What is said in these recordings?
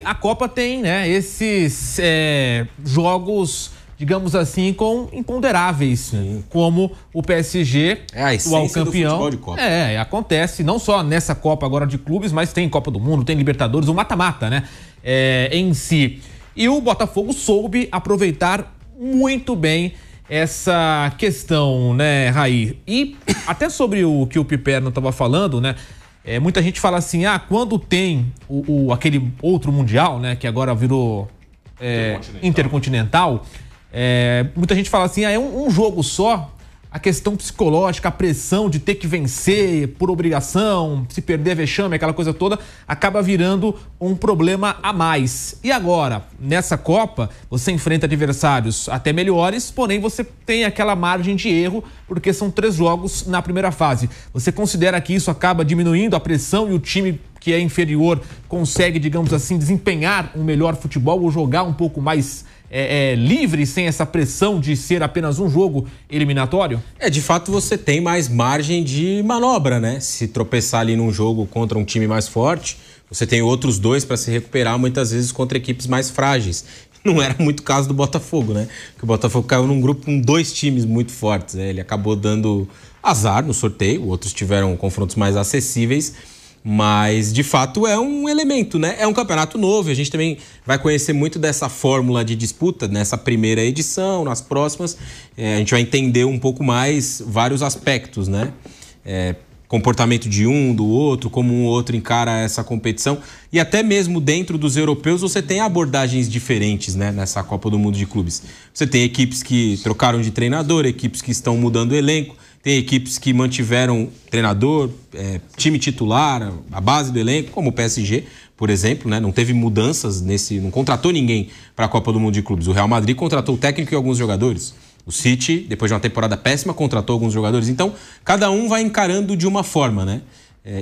A Copa tem, né, esses jogos, digamos assim, com imponderáveis, como o PSG, o campeão. De Copa. Acontece não só nessa Copa agora de clubes, mas tem Copa do Mundo, tem Libertadores, o mata-mata, né, em si. E o Botafogo soube aproveitar muito bem essa questão, né, Raí? E até sobre o que o Piperno estava falando, né? Muita gente fala assim, quando tem aquele outro Mundial, né, que agora virou Intercontinental, muita gente fala assim, é um jogo só, a questão psicológica, a pressão de ter que vencer por obrigação, se perder vexame, aquela coisa toda, acaba virando um problema a mais. E agora, nessa Copa, você enfrenta adversários até melhores, porém você tem aquela margem de erro, porque são 3 jogos na primeira fase. Você considera que isso acaba diminuindo a pressão e o time que é inferior consegue, digamos assim, desempenhar um melhor futebol ou jogar um pouco mais livre, sem essa pressão de ser apenas um jogo eliminatório? De fato você tem mais margem de manobra, né? Se tropeçar ali num jogo contra um time mais forte, você tem outros 2 para se recuperar, muitas vezes contra equipes mais frágeis. Não era muito o caso do Botafogo, né? Porque o Botafogo caiu num grupo com 2 times muito fortes, né? Ele acabou dando azar no sorteio, outros tiveram confrontos mais acessíveis, mas de fato é um elemento, né? É um campeonato novo, a gente também vai conhecer muito dessa fórmula de disputa nessa primeira edição, nas próximas a gente vai entender um pouco mais vários aspectos, né? Comportamento de um, do outro, como um ou outro encara essa competição, e até mesmo dentro dos europeus você tem abordagens diferentes, né, nessa Copa do Mundo de Clubes. Você tem equipes que trocaram de treinador, equipes que estão mudando o elenco, tem equipes que mantiveram treinador, time titular, a base do elenco, como o PSG, por exemplo, né? Não teve mudanças não contratou ninguém para a Copa do Mundo de Clubes. O Real Madrid contratou o técnico e alguns jogadores. O City, depois de uma temporada péssima, contratou alguns jogadores. Então, cada um vai encarando de uma forma, né?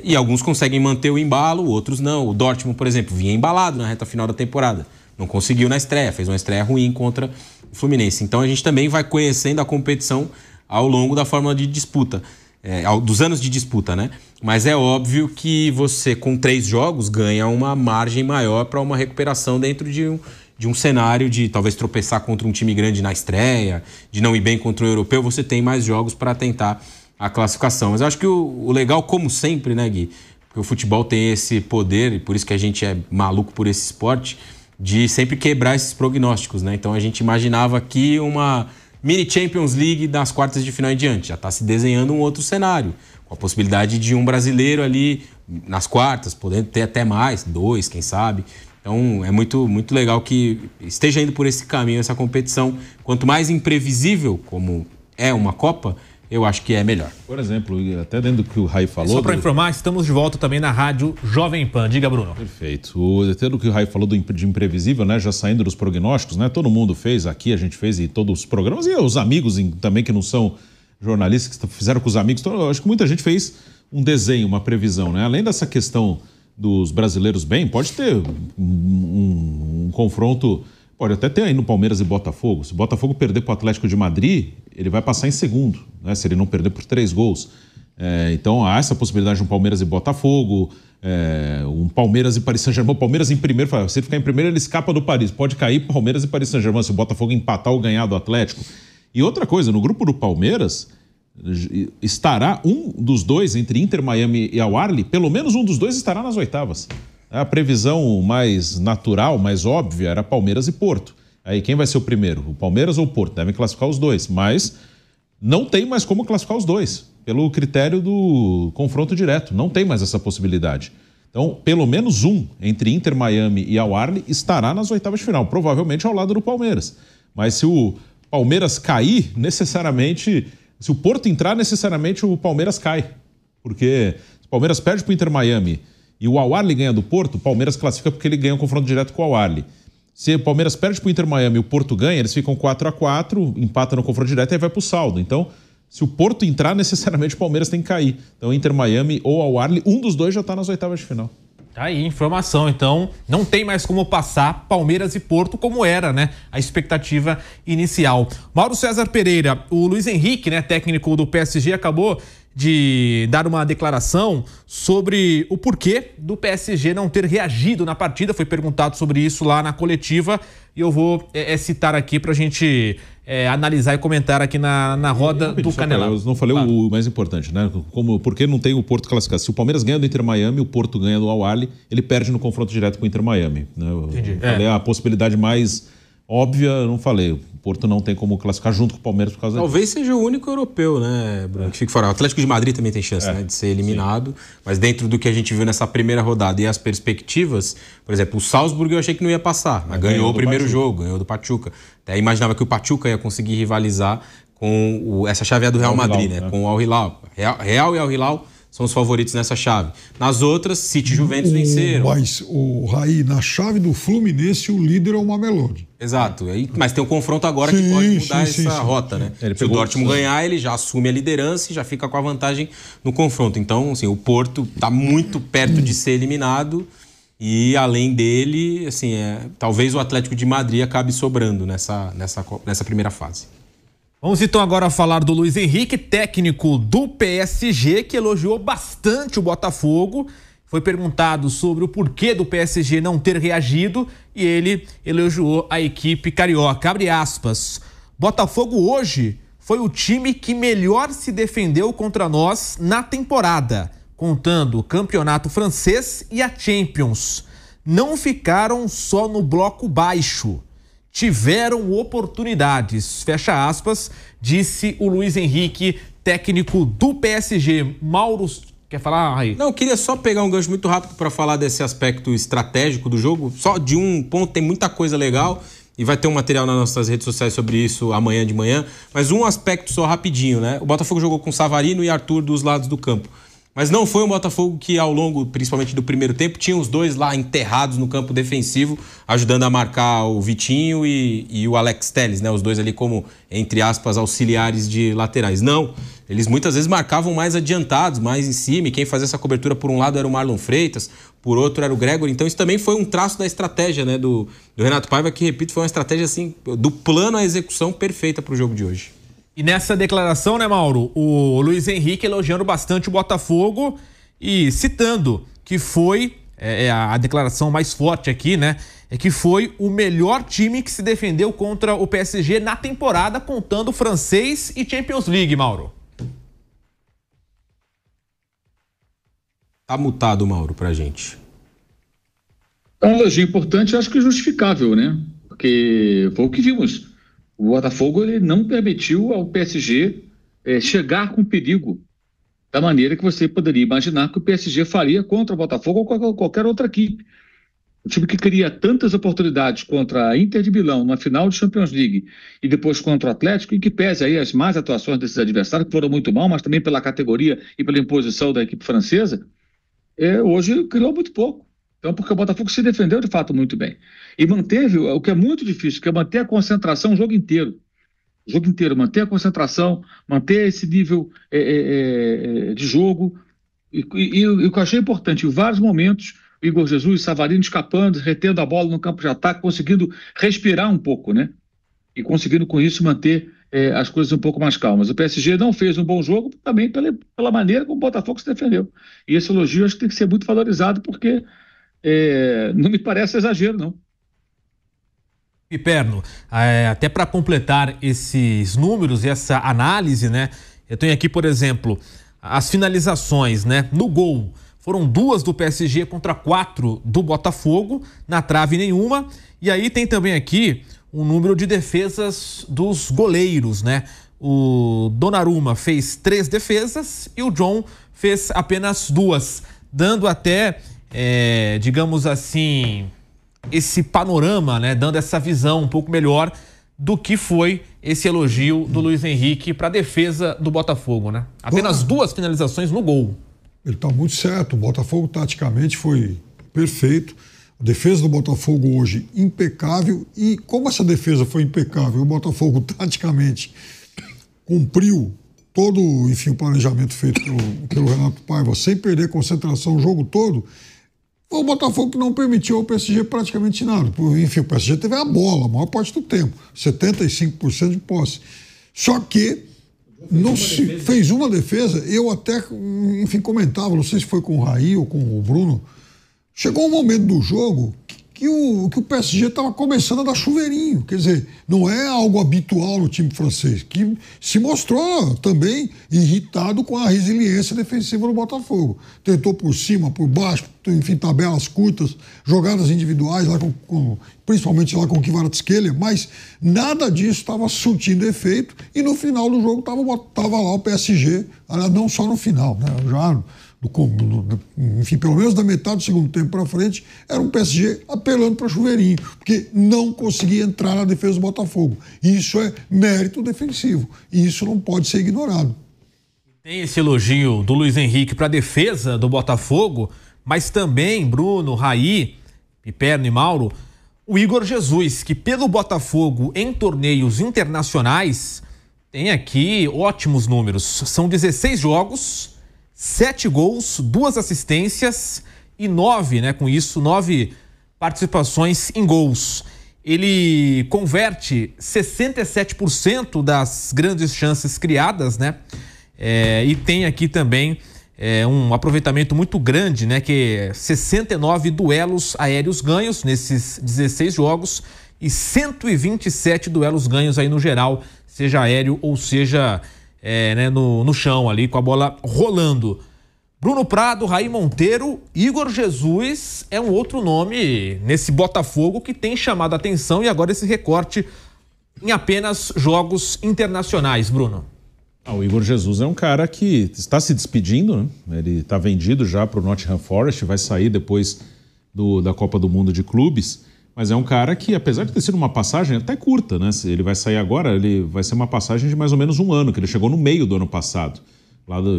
E alguns conseguem manter o embalo, outros não. O Dortmund, por exemplo, vinha embalado na reta final da temporada. Não conseguiu na estreia, fez uma estreia ruim contra o Fluminense. Então, a gente também vai conhecendo a competição ao longo da fórmula de disputa, dos anos de disputa, né? Mas é óbvio que você, com 3 jogos, ganha uma margem maior para uma recuperação dentro de um cenário de talvez tropeçar contra um time grande na estreia, de não ir bem contra o europeu, você tem mais jogos para tentar a classificação. Mas eu acho que o legal, como sempre, né, Gui? Porque o futebol tem esse poder, e por isso que a gente é maluco por esse esporte, de sempre quebrar esses prognósticos, né? Então a gente imaginava aqui uma mini Champions League das quartas de final em diante. Já está se desenhando um outro cenário, com a possibilidade de um brasileiro ali nas quartas, podendo ter até mais, 2, quem sabe. Então é muito, muito legal que esteja indo por esse caminho, essa competição. Quanto mais imprevisível, como é uma Copa, eu acho que é melhor. Por exemplo, até dentro do que o Raí falou... Só para informar, estamos de volta também na rádio Jovem Pan. Diga, Bruno. Perfeito. Até do que o Raí falou de imprevisível, né? Já saindo dos prognósticos, né? Todo mundo fez aqui, a gente fez em todos os programas, e os amigos também que não são jornalistas, que fizeram com os amigos. Então, acho que muita gente fez um desenho, uma previsão, né? Além dessa questão dos brasileiros bem, pode ter um confronto... Pode até ter aí no Palmeiras e Botafogo. Se o Botafogo perder para o Atlético de Madrid, ele vai passar em segundo, né? Se ele não perder por 3 gols. Então há essa possibilidade de um Palmeiras e Botafogo, um Palmeiras e Paris Saint-Germain. O Palmeiras em primeiro, se ele ficar em primeiro, ele escapa do Paris. Pode cair Palmeiras e Paris Saint-Germain se o Botafogo empatar ou ganhar do Atlético. E outra coisa, no grupo do Palmeiras estará um dos 2 entre Inter, Miami e Al Ahly, pelo menos um dos 2 estará nas oitavas. A previsão mais natural, mais óbvia, era Palmeiras e Porto. Aí quem vai ser o primeiro? O Palmeiras ou o Porto? Devem classificar os 2, mas não tem mais como classificar os 2, pelo critério do confronto direto. Não tem mais essa possibilidade. Então, pelo menos um entre Inter, Miami e Al Ahly estará nas oitavas de final, provavelmente ao lado do Palmeiras. Mas se o Palmeiras cair, necessariamente... Se o Porto entrar, necessariamente o Palmeiras cai. Porque se o Palmeiras perde para o Inter Miami e o Al Ahly ganha do Porto, o Palmeiras classifica porque ele ganha um confronto direto com o Al Ahly. Se o Palmeiras perde para o Inter Miami e o Porto ganha, eles ficam 4-4, empata no confronto direto e vai para o saldo. Então, se o Porto entrar, necessariamente o Palmeiras tem que cair. Então, Inter Miami ou Al Ahly, um dos 2 já está nas oitavas de final. Tá aí, informação. Então, não tem mais como passar Palmeiras e Porto como era, né? A expectativa inicial. Mauro César Pereira, o Luiz Henrique, né, técnico do PSG, acabou de dar uma declaração sobre o porquê do PSG não ter reagido na partida. Foi perguntado sobre isso lá na coletiva e eu vou citar aqui para a gente analisar e comentar aqui na roda do Canelão. Eu não falei o mais importante, né? Por que não tem o Porto classificado? Se o Palmeiras ganha do Inter Miami, o Porto ganha do Al Ahly, ele perde no confronto direto com o Inter Miami. Né? Eu falei a possibilidade mais óbvia, eu não falei. O Porto não tem como classificar junto com o Palmeiras por causa Talvez seja o único europeu, né, Bruno, que fique fora. O Atlético de Madrid também tem chance, né, de ser eliminado. Sim. Mas dentro do que a gente viu nessa primeira rodada e as perspectivas, por exemplo, o Salzburg eu achei que não ia passar, mas ganhou o primeiro jogo, ganhou do Pachuca. Até imaginava que o Pachuca ia conseguir rivalizar com essa chave do Real Madrid, né, com o Al Hilal. Real e Al Hilal são os favoritos nessa chave. Nas outras, City e Juventus venceram. Mas, Raí, na chave do Fluminense, o líder é o Mamelodi. Exato. Mas tem um confronto agora que pode mudar essa rota, né? Se o Dortmund ganhar, ele já assume a liderança e já fica com a vantagem no confronto. Então, assim, o Porto está muito perto de ser eliminado e, além dele, assim, talvez o Atlético de Madrid acabe sobrando nessa primeira fase. Vamos então agora falar do Luiz Henrique, técnico do PSG, que elogiou bastante o Botafogo. Foi perguntado sobre o porquê do PSG não ter reagido e ele elogiou a equipe carioca. Abre aspas. Botafogo hoje foi o time que melhor se defendeu contra nós na temporada, contando o campeonato francês e a Champions. Não ficaram só no bloco baixo. Tiveram oportunidades, fecha aspas, disse o Luiz Henrique, técnico do PSG. Mauro, quer falar, Raí? Não, eu queria só pegar um gancho muito rápido para falar desse aspecto estratégico do jogo. Só de um ponto, tem muita coisa legal e vai ter um material nas nossas redes sociais sobre isso amanhã de manhã. Mas um aspecto só rapidinho, né? O Botafogo jogou com Savarino e Arthur dos lados do campo. Mas não foi um Botafogo que ao longo, principalmente do primeiro tempo, tinha os dois lá enterrados no campo defensivo, ajudando a marcar o Vitinho e o Alex Telles, né? Os dois ali como, entre aspas, auxiliares de laterais. Não, eles muitas vezes marcavam mais adiantados, mais em cima, e quem fazia essa cobertura por um lado era o Marlon Freitas, por outro era o Gregor. Então isso também foi um traço da estratégia, né, do Renato Paiva, que, repito, foi uma estratégia assim, do plano à execução perfeita para o jogo de hoje. E nessa declaração, né, Mauro, o Luiz Henrique elogiando bastante o Botafogo e citando que foi, a declaração mais forte aqui, né, é que foi o melhor time que se defendeu contra o PSG na temporada, contando francês e Champions League, Mauro. Tá mutado, Mauro, pra gente. É um elogio importante, acho que justificável, né, porque foi o que vimos. O Botafogo ele não permitiu ao PSG chegar com perigo da maneira que você poderia imaginar que o PSG faria contra o Botafogo ou qualquer outra equipe. O time que cria tantas oportunidades contra a Inter de Milão na final de Champions League e depois contra o Atlético, e que pese aí as más atuações desses adversários, que foram muito mal, mas também pela categoria e pela imposição da equipe francesa, hoje criou muito pouco. Então, porque o Botafogo se defendeu de fato muito bem. E manteve, o que é muito difícil, que é manter a concentração o jogo inteiro. O jogo inteiro, manter a concentração, manter esse nível de jogo. E o que eu achei importante, em vários momentos, o Igor Jesus, Savarino escapando, retendo a bola no campo de ataque, conseguindo respirar um pouco, né? E conseguindo com isso manter as coisas um pouco mais calmas. O PSG não fez um bom jogo também pela maneira como o Botafogo se defendeu. E esse elogio acho que tem que ser muito valorizado, porque não me parece exagero, não. Piperno, até para completar esses números e essa análise, né? Eu tenho aqui, por exemplo, as finalizações, né? No gol, foram 2 do PSG contra 4 do Botafogo, na trave nenhuma. E aí tem também aqui o número de defesas dos goleiros, né? O Donnarumma fez 3 defesas e o John fez apenas 2, dando até, digamos assim, esse panorama, né? Dando essa visão um pouco melhor do que foi esse elogio do Luiz Henrique para a defesa do Botafogo, né? Apenas 2 finalizações no gol. Ele está muito certo. O Botafogo taticamente foi perfeito. A defesa do Botafogo hoje impecável. E como essa defesa foi impecável, o Botafogo taticamente cumpriu todo, enfim, o planejamento feito pelo Renato Paiva, sem perder concentração o jogo todo. Foi o Botafogo que não permitiu ao PSG praticamente nada. Enfim, o PSG teve a bola a maior parte do tempo, 75% de posse. Só que Fez uma defesa, eu até, enfim, comentava, não sei se foi com o Raí ou com o Bruno, chegou um momento do jogo que o PSG estava começando a dar chuveirinho, quer dizer, não é algo habitual no time francês, que se mostrou também irritado com a resiliência defensiva do Botafogo. Tentou por cima, por baixo, enfim, tabelas curtas, jogadas individuais, lá principalmente lá com o Kvaratskhelia, mas nada disso estava surtindo efeito e no final do jogo estava lá o PSG, não só no final, né, já... enfim, pelo menos da metade do segundo tempo para frente, era um PSG apelando para chuveirinho, porque não conseguia entrar na defesa do Botafogo. Isso é mérito defensivo, e isso não pode ser ignorado. Tem esse elogio do Luiz Henrique para a defesa do Botafogo, mas também Bruno, Raí, Piperno e Mauro, o Igor Jesus, que pelo Botafogo em torneios internacionais tem aqui ótimos números. São 16 jogos, 7 gols, 2 assistências e 9, né? Com isso, 9 participações em gols. Ele converte 67% das grandes chances criadas, né? E tem aqui também um aproveitamento muito grande, né? Que é 69 duelos aéreos ganhos nesses 16 jogos e 127 duelos ganhos aí no geral, seja aéreo ou seja... né, no chão ali, com a bola rolando. Bruno Prado, Raí Monteiro, Igor Jesus é um outro nome nesse Botafogo que tem chamado a atenção e agora esse recorte em apenas jogos internacionais, Bruno. O Igor Jesus é um cara que está se despedindo, né? Ele está vendido já para o Nottingham Forest, vai sair depois da Copa do Mundo de Clubes. Mas é um cara que, apesar de ter sido uma passagem até curta, né? Ele vai sair agora, ele vai ser uma passagem de mais ou menos um ano, que ele chegou no meio do ano passado.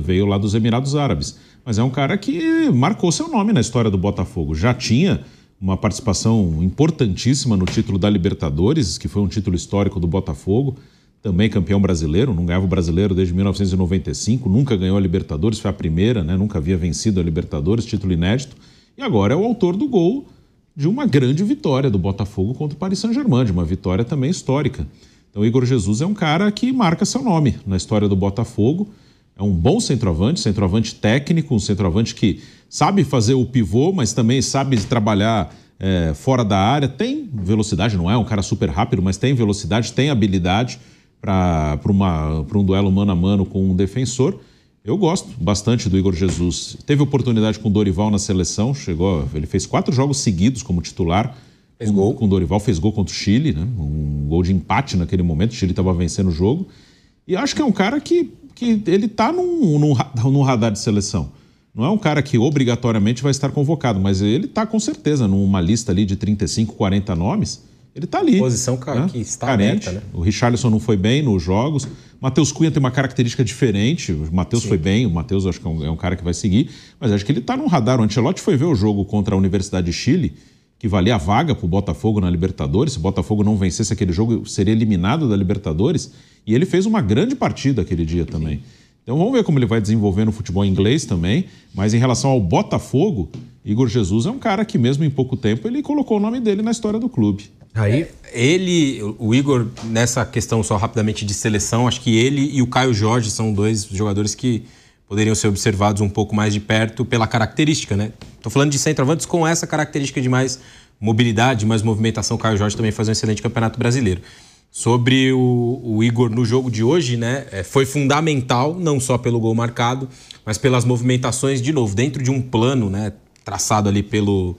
Veio lá dos Emirados Árabes. Mas é um cara que marcou seu nome na história do Botafogo. Já tinha uma participação importantíssima no título da Libertadores, que foi um título histórico do Botafogo. Também campeão brasileiro, não ganhava o brasileiro desde 1995, nunca ganhou a Libertadores, foi a primeira, né? Nunca havia vencido a Libertadores, título inédito. E agora é o autor do gol de uma grande vitória do Botafogo contra o Paris Saint-Germain, de uma vitória também histórica. Então o Igor Jesus é um cara que marca seu nome na história do Botafogo, é um bom centroavante técnico, um centroavante que sabe fazer o pivô, mas também sabe trabalhar fora da área, tem velocidade, não é um cara super rápido, mas tem velocidade, tem habilidade para um duelo mano a mano com um defensor. Eu gosto bastante do Igor Jesus. Teve oportunidade com o Dorival na seleção, ele fez 4 jogos seguidos como titular. Fez gol com o Dorival, fez gol contra o Chile, né? Um gol de empate naquele momento, o Chile estava vencendo o jogo. E acho que é um cara que ele está num radar de seleção. Não é um cara que obrigatoriamente vai estar convocado, mas ele está com certeza numa lista ali de 35, 40 nomes. Ele está ali. Posição que está aberta, né? O Richarlison não foi bem nos jogos. Matheus Cunha tem uma característica diferente. O Matheus foi bem. O Matheus acho que é um cara que vai seguir. Mas acho que ele está no radar. O Ancelotti foi ver o jogo contra a Universidade de Chile, que valia a vaga para o Botafogo na Libertadores. Se o Botafogo não vencesse aquele jogo, seria eliminado da Libertadores. E ele fez uma grande partida aquele dia também. Então vamos ver como ele vai desenvolver no futebol inglês também. Mas em relação ao Botafogo, Igor Jesus é um cara que mesmo em pouco tempo ele colocou o nome dele na história do clube. Aí, o Igor, nessa questão só rapidamente de seleção, acho que ele e o Caio Jorge são 2 jogadores que poderiam ser observados um pouco mais de perto pela característica, né? Tô falando de centroavantes com essa característica de mais mobilidade, mais movimentação. O Caio Jorge também faz um excelente campeonato brasileiro. Sobre o Igor no jogo de hoje, né? Foi fundamental, não só pelo gol marcado, mas pelas movimentações, de novo, dentro de um plano, né? Traçado ali pelo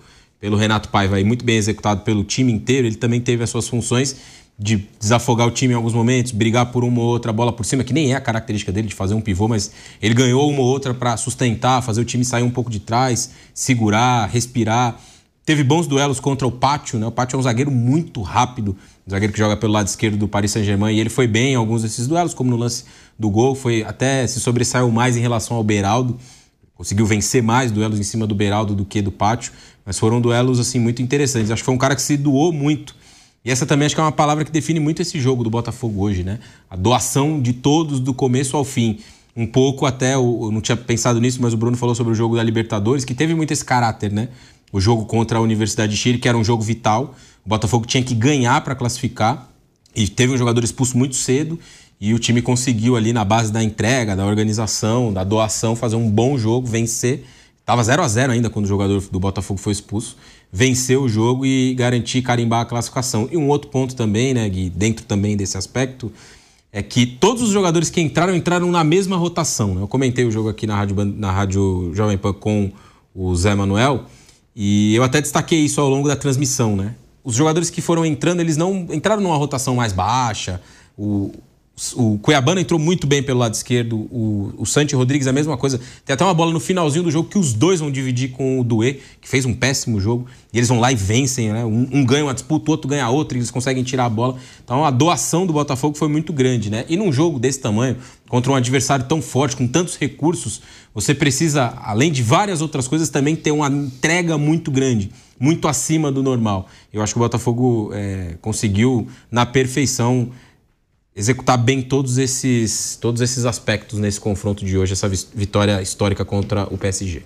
Renato Paiva e muito bem executado pelo time inteiro. Ele também teve as suas funções de desafogar o time em alguns momentos, brigar por uma ou outra bola por cima, que nem é a característica dele de fazer um pivô, mas ele ganhou uma ou outra para sustentar, fazer o time sair um pouco de trás, segurar, respirar. Teve bons duelos contra o Pátio, né? O Pátio é um zagueiro muito rápido, um zagueiro que joga pelo lado esquerdo do Paris Saint-Germain, e ele foi bem em alguns desses duelos, como no lance do gol, até se sobressaiu mais em relação ao Beraldo. Conseguiu vencer mais duelos em cima do Beraldo do que do Pátio, mas foram duelos assim, muito interessantes. Acho que foi um cara que se doou muito. E essa também acho que é uma palavra que define muito esse jogo do Botafogo hoje, né? A doação de todos do começo ao fim. Um pouco até, eu não tinha pensado nisso, mas o Bruno falou sobre o jogo da Libertadores, que teve muito esse caráter, né? O jogo contra a Universidade de Chile, que era um jogo vital. O Botafogo tinha que ganhar para classificar. E teve um jogador expulso muito cedo. E o time conseguiu ali, na base da entrega, da organização, da doação, fazer um bom jogo, vencer. Tava 0-0 ainda quando o jogador do Botafogo foi expulso. Venceu o jogo e garantir, carimbar a classificação. E um outro ponto também, né, Gui, dentro também desse aspecto, é que todos os jogadores que entraram na mesma rotação, né? Eu comentei o jogo aqui na Rádio Jovem Pan com o Zé Manuel e eu até destaquei isso ao longo da transmissão, né? Os jogadores que foram entrando, eles não entraram numa rotação mais baixa. O Cuiabano entrou muito bem pelo lado esquerdo, o Santi Rodrigues a mesma coisa. Tem até uma bola no finalzinho do jogo que os dois vão dividir com o Duê, que fez um péssimo jogo, e eles vão lá e vencem, né? Um ganha uma disputa, o outro ganha outra, e eles conseguem tirar a bola. Então a doação do Botafogo foi muito grande, né? E num jogo desse tamanho, contra um adversário tão forte, com tantos recursos, você precisa, além de várias outras coisas, também ter uma entrega muito grande, muito acima do normal. Eu acho que o Botafogo conseguiu, na perfeição, executar bem todos esses aspectos nesse confronto de hoje, essa vitória histórica contra o PSG.